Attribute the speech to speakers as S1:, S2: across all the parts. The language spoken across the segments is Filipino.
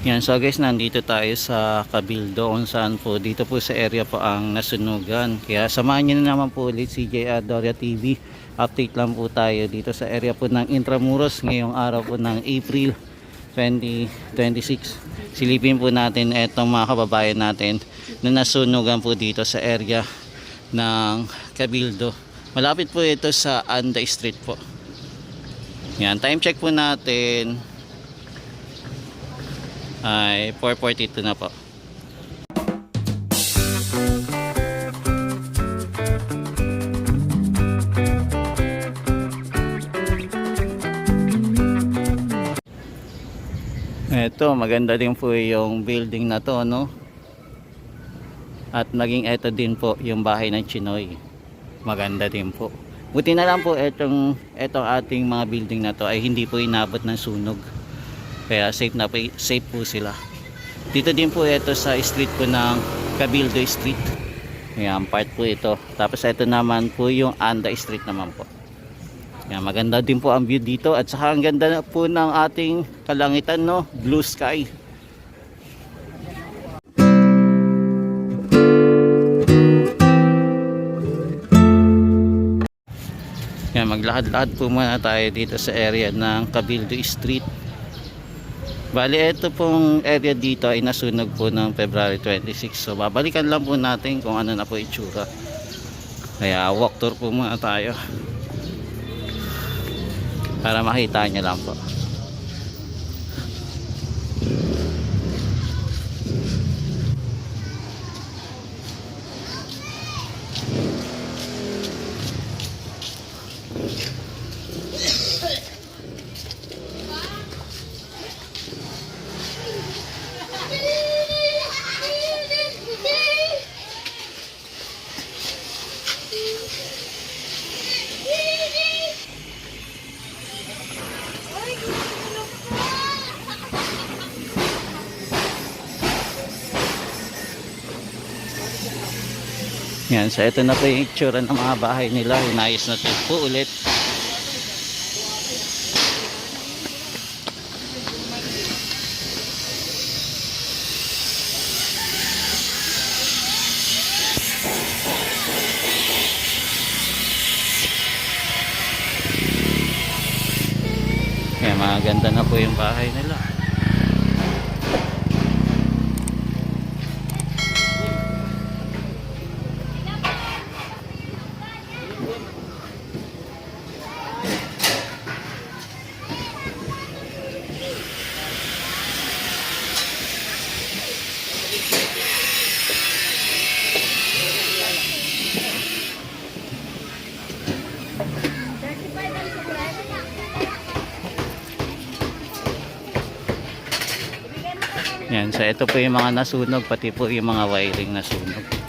S1: Yan, so guys, nandito tayo sa Cabildo kung saan po dito po sa area po ang nasunugan. Kaya samahan nyo na naman po ulit si JR Doria TV. Update lang po tayo dito sa area po ng Intramuros ngayong araw po ng April 2026. Silipin po natin etong mga kababayan natin na nasunugan po dito sa area ng Cabildo. Malapit po ito sa Anda Street po. Yan, time check po natin ay 4:42 na po. Ito, maganda din po yung building na to, no? At maging ito din po yung bahay ng Chinoy. Maganda din po. Buti na lang po etong ating mga building na to ay hindi po inabot ng sunog. Kaya safe po sila. Dito din po ito sa street po ng Cabildo Street. Ayan, part po ito. Tapos ito naman po yung Anda Street naman po. Ayan, maganda din po ang view dito. At saka ang ganda na po ng ating kalangitan, no? Blue sky. Ayan, maglakad-lakad po muna tayo dito sa area ng Cabildo Street. Bali, ito pong area dito ay nasunog po ng February 26. So, babalikan lang po natin kung ano na po itsura. Kaya, walk tour po muna tayo. Para makita nyo lang po. Yan, so ito na po yung itsura ng mga bahay nila. Inayos na po ulit. Yan, maganda na po yung bahay nila. Yan, so ito po yung mga nasunog, pati po yung mga wiring nasunog.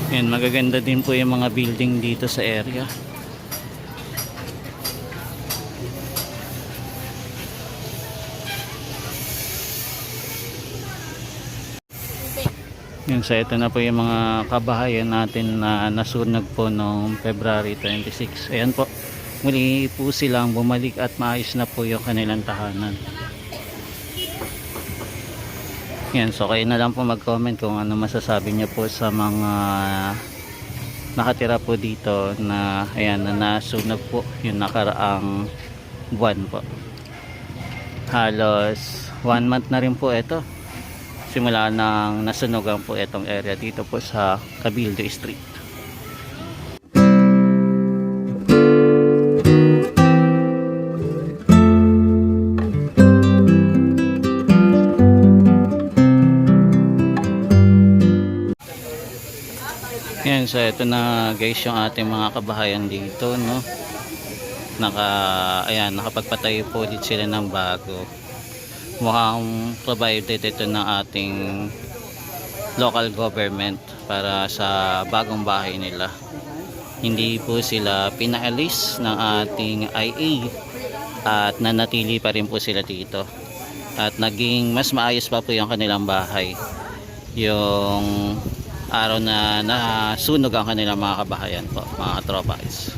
S1: Yan, magaganda din po yung mga building dito sa area. Yan, so ito na po yung mga kabahayan natin na nasunog po noong February 26. Ayan po, muli po silang bumalik at maayos na po yung kanilang tahanan. Yan, so kayo na lang po mag-comment kung ano masasabi niyo po sa mga nakatira po dito na ayan na nasunog po yung nakaraang buwan po. Halos 1 month na rin po ito simula nang nasunogan po itong area dito po sa Cabildo Street. Yan, so ito na guys yung ating mga kabahayan dito, no. Nakapagpatayo po dito sila ng bago. Mukhang provided ito ng ating local government para sa bagong bahay nila. Hindi po sila pinaalis ng ating IA at nanatili pa rin po sila dito. At naging mas maayos pa po yung kanilang bahay. Yung araw na nasunog ang kanilang mga kabahayan po, mga tropas.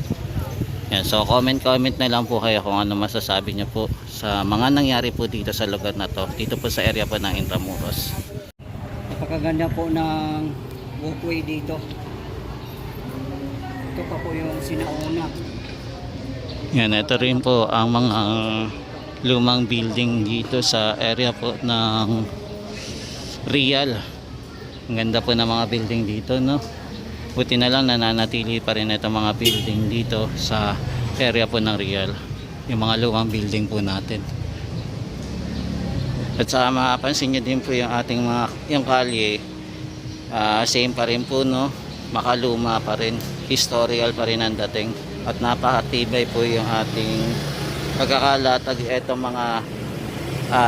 S1: Yan, so comment na lang po kayo kung ano masasabi niyo po sa mga nangyari po dito sa lugar na to, dito po sa area po ng Intramuros.
S2: Napakaganda po ng walkway dito. Ito pa po yung sinauna.
S1: Yan, ito rin po ang mga lumang building dito sa area po ng Real. Ang ganda po ng mga building dito, no. Buti na lang nananatili pa rin itong mga building dito sa area po ng Real, yung mga lumang building po natin. At sa mapapansin nyo din po yung ating yung kalye, same pa rin po, no. Makaluma pa rin, historical pa rin ang dating, at napakatibay po yung ating pagkakalatag itong mga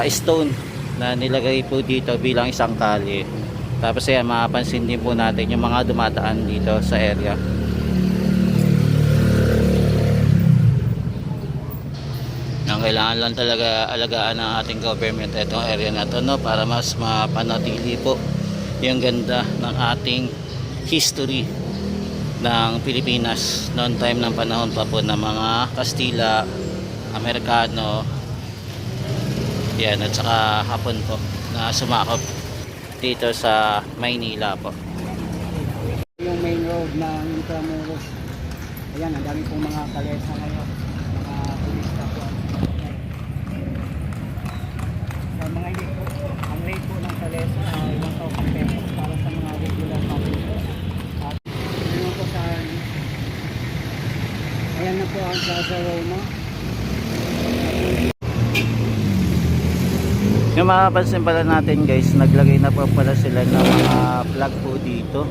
S1: stone na nilagay po dito bilang isang kalye. Tapos ayan, mapapansin din po natin yung mga dumadaan dito sa area. Ang kailangan lang talaga alagaan ng ating government itong area na to, no, para mas mapanatili po yung ganda ng ating history ng Pilipinas noong time ng panahon pa po ng mga Kastila, Amerikano, yan, at saka Hapon po na sumakop dito sa Maynila po.
S2: Yung main road ng Intramuros. Ayan, ang dami pong mga kalesa ngayon. Mga turista po. Sa mga hindi po, ang rate po ng kalesa ay 1,000 pesos para sa mga regular passengers. At yun po sa ayan na po ang Plaza Roma.
S1: Yung mapapansin pala natin guys, naglagay na po pala sila ng mga flag po dito.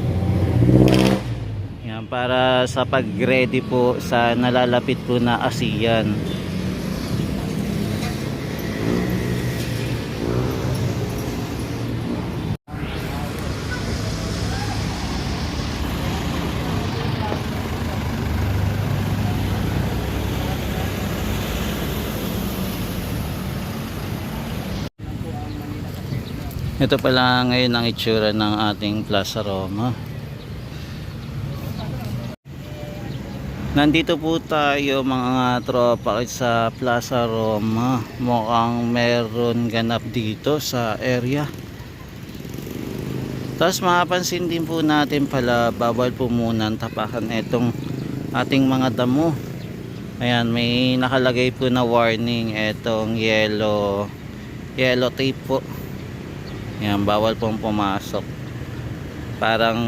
S1: Yan, para sa pag-ready po sa nalalapit po na ASEAN. Ito pala ngayon ang itsura ng ating Plaza Roma. Nandito po tayo mga tropa sa Plaza Roma. Mukhang meron ganap dito sa area. Tapos mapapansin din po natin pala, bawal po muna tapakan itong ating mga damo. Ayan, may nakalagay po na warning itong yellow tape po. Yan, bawal pong pumasok. Parang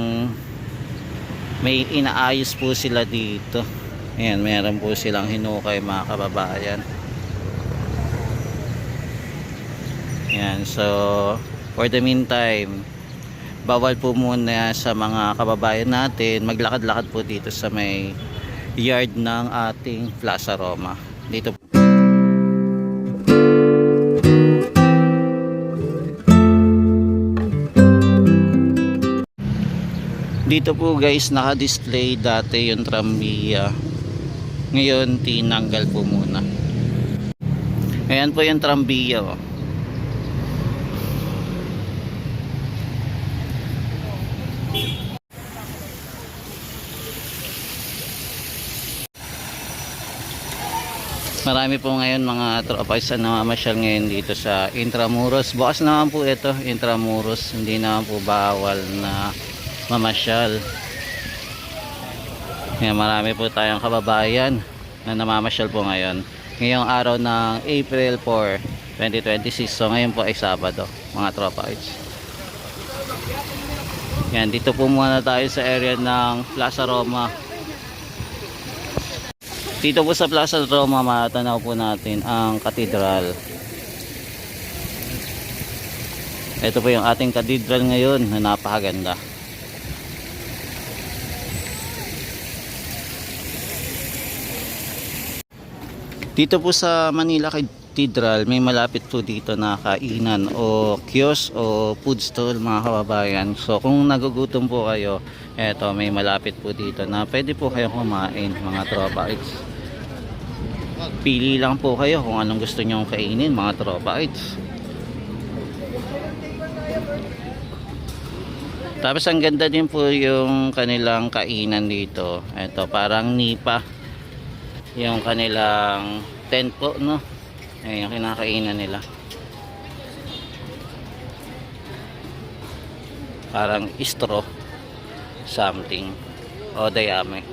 S1: may inaayos po sila dito. Ayan, meron po silang hinukay mga kababayan. Yan, so for the meantime, bawal po muna sa mga kababayan natin maglakad-lakad po dito sa may yard ng ating Plaza Roma. Dito po. Dito po guys, naka-display dati yung trambiya. Ngayon tinanggal po muna. Ayan po yung trambiya, oh. Marami po ngayon mga tropais na mamasyal ngayon dito sa Intramuros. Bukas naman po ito, Intramuros. Hindi naman po bawal na mamasyal. Yan, marami po tayong kababayan na namamasyal po ngayon. Ngayong araw ng April 4, 2026. So ngayon po ay Sabado, mga tropa guys. Yan, dito po muna tayo sa area ng Plaza Roma. Dito po sa Plaza Roma, matanaw po natin ang katedral. Ito po yung ating katedral ngayon na napakaganda. Dito po sa Manila Cathedral, may malapit po dito na kainan o kiosk o food stall, mga kababayan. So kung nagugutom po kayo, eto may malapit po dito na pwede po kayong kumain, mga tropa. Pili lang po kayo kung anong gusto nyong kainin, mga tropa. Tapos ang ganda din po yung kanilang kainan dito. Eto parang nipa yung kanilang tent po, no? Ayan yung kinakainan nila. Parang istro something o dayame.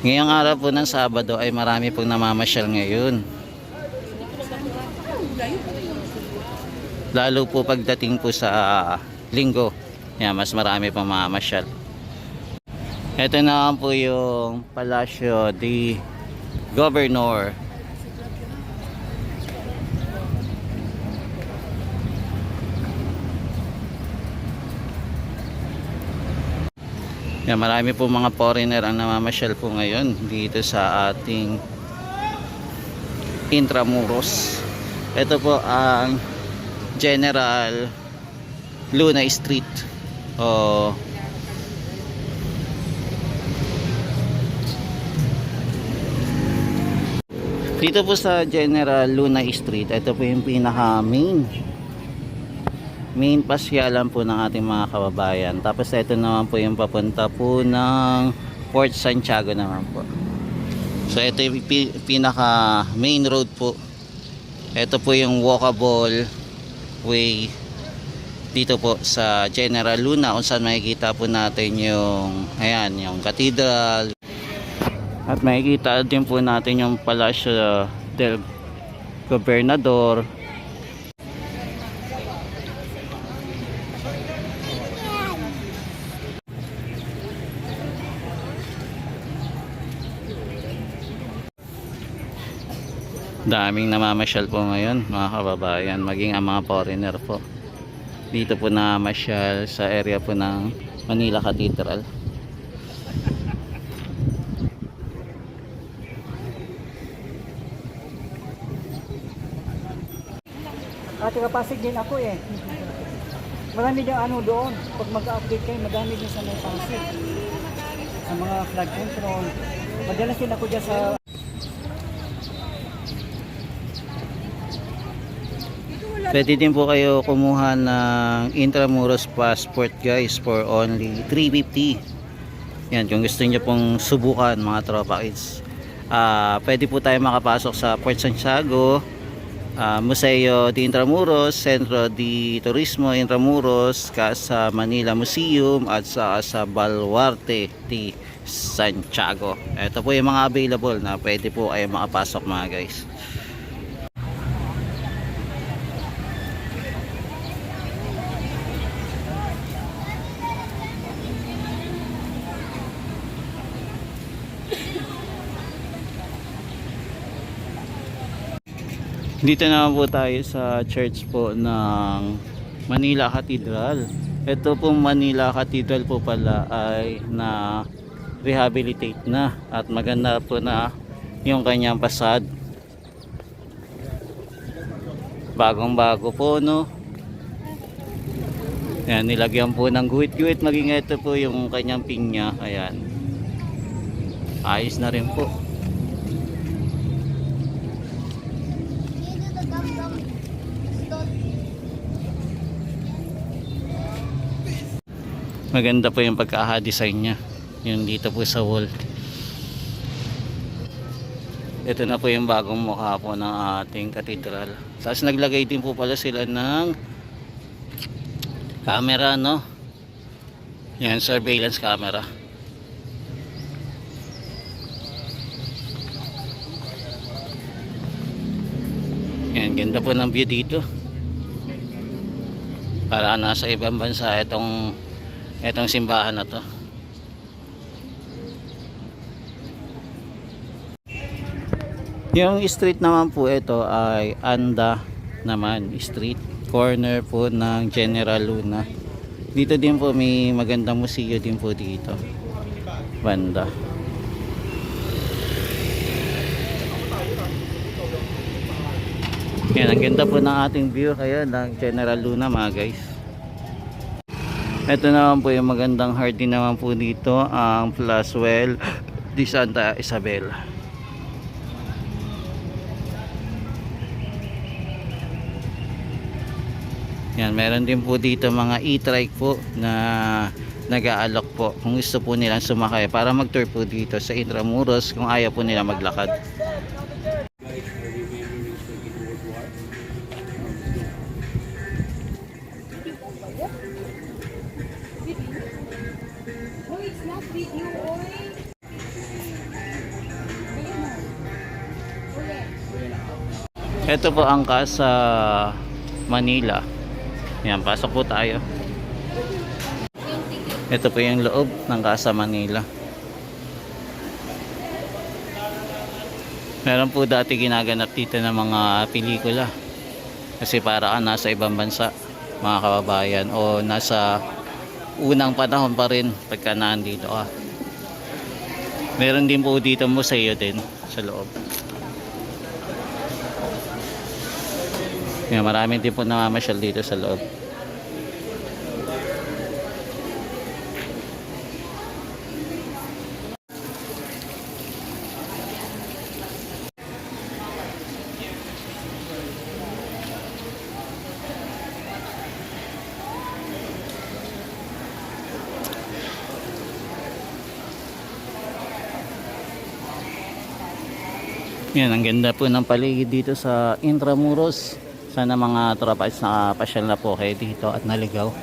S1: Ngayong araw po ng Sabado ay marami pong namamasyal ngayon. Lalo po pagdating po sa Linggo. Yan, mas marami pong mamamasyal. Ito na po yung Palacio de Governor. Yan, marami po mga foreigner ang namamasyal po ngayon dito sa ating Intramuros. Ito po ang General Luna Street o dito po sa General Luna Street. Ito po yung pinaka main pasyalan po ng ating mga kababayan. Tapos ito naman po yung papunta po ng Port Santiago naman po. So ito yung pinaka main road po. Ito po yung walkable way dito po sa General Luna, kung saan makikita po natin yung ayan, yung cathedral. At makikita din po natin yung Palacio del Gobernador. Daming namamasyal po ngayon, mga kababayan, maging ang mga foreigner po. Dito po namamasyal sa area po ng Manila Cathedral.
S2: Taga Pasig din ako eh. Marami diyang ano doon. Pag mag-update kayo, madami din sa may Pasig. Sa mga flag control. Madalas din ako dyan sa...
S1: Pwede din po kayo kumuha ng Intramuros passport guys for only 350. Yan, kung gusto niyo pong subukan, mga tropa kids. Pwede po tayo makapasok sa Port Santiago, Museo de Intramuros, Centro de Turismo Intramuros, Casa Manila Museum at sa Baluarte de Santiago. Ito po yung mga available na pwede po kayo makapasok, mga guys. Dito naman po tayo sa church po ng Manila Cathedral. Ito pong Manila Cathedral po pala ay na rehabilitate na at maganda po na yung kanyang fasad. Bagong bago po, no? Ayan, nilagyan po ng guhit-guhit, maging ito po yung kanyang pinya. Ayan, ayos na rin po. Maganda po yung pagka-design niya. Yung dito po sa wall. Ito na po yung bagong mukha po ng ating katedral. Tapos naglagay din po pala sila ng camera, no? Yan, surveillance camera. Yan, ganda po ng view dito. Para nasa ibang bansa itong simbahan na to. Yung street naman po ito ay Anda naman street, corner po ng General Luna. Dito din po may magandang museo din po dito, banda. Yan, ang ganda po ng ating view kaya ng General Luna mga guys. Ito naman po yung magandang heart din naman po dito, ang Plaswell de Santa Isabel. Yan, meron din po dito mga e-trike po na nag-aalok po kung gusto po nilang sumakay para mag-tour po dito sa Intramuros kung ayaw po nila maglakad. Ito po ang Casa Manila. Yan, pasok po tayo. Ito po yung loob ng Casa Manila. Meron po dati ginaganap dito ng mga pelikula. Kasi para nasa ibang bansa, mga kababayan, o nasa unang panahon pa rin pagka nandito ka. Meron din po dito museo din sa loob. Yan, marami din po namamasyal dito sa loob. Yan, ang ganda po ng paligid dito sa Intramuros. Sana mga tropa is nakapasyal na po kayo dito at naligaw.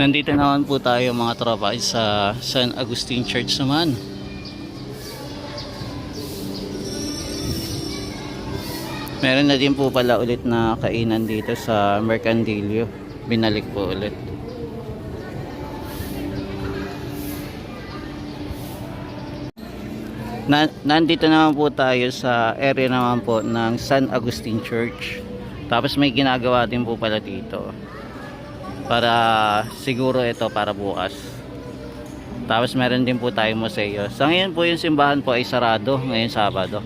S1: Nandito naman po tayo mga tropa sa San Agustin Church naman. Meron na din po pala ulit na kainan dito sa Mercadillo. Binalik po ulit. Nandito naman po tayo sa area naman po ng San Agustin Church. Tapos may ginagawa din po pala dito. Para siguro ito para bukas. Tapos meron din po tayong museo. Sa ngayon po yung simbahan po ay sarado ngayon Sabado.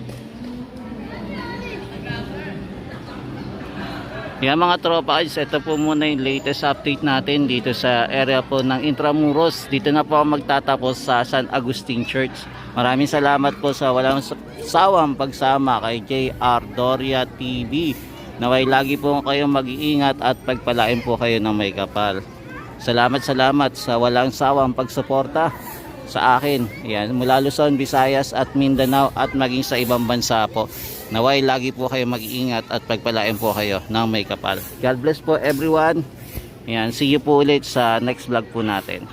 S1: Yan mga tropa, ito po muna yung latest update natin dito sa area po ng Intramuros. Dito na po ako magtatapos sa San Agustin Church. Maraming salamat po sa walang sawang pagsama kay JR Doria TV. Naway lagi po kayong mag-iingat at pagpalain po kayo ng may kapal. Salamat sa walang sawang pagsuporta sa akin. Yan, mula Luzon, Visayas at Mindanao at maging sa ibang bansa po. Naway lagi po kayo mag-iingat at pagpalain po kayo ng may kapal. God bless po everyone. Yan, see you po ulit sa next vlog po natin.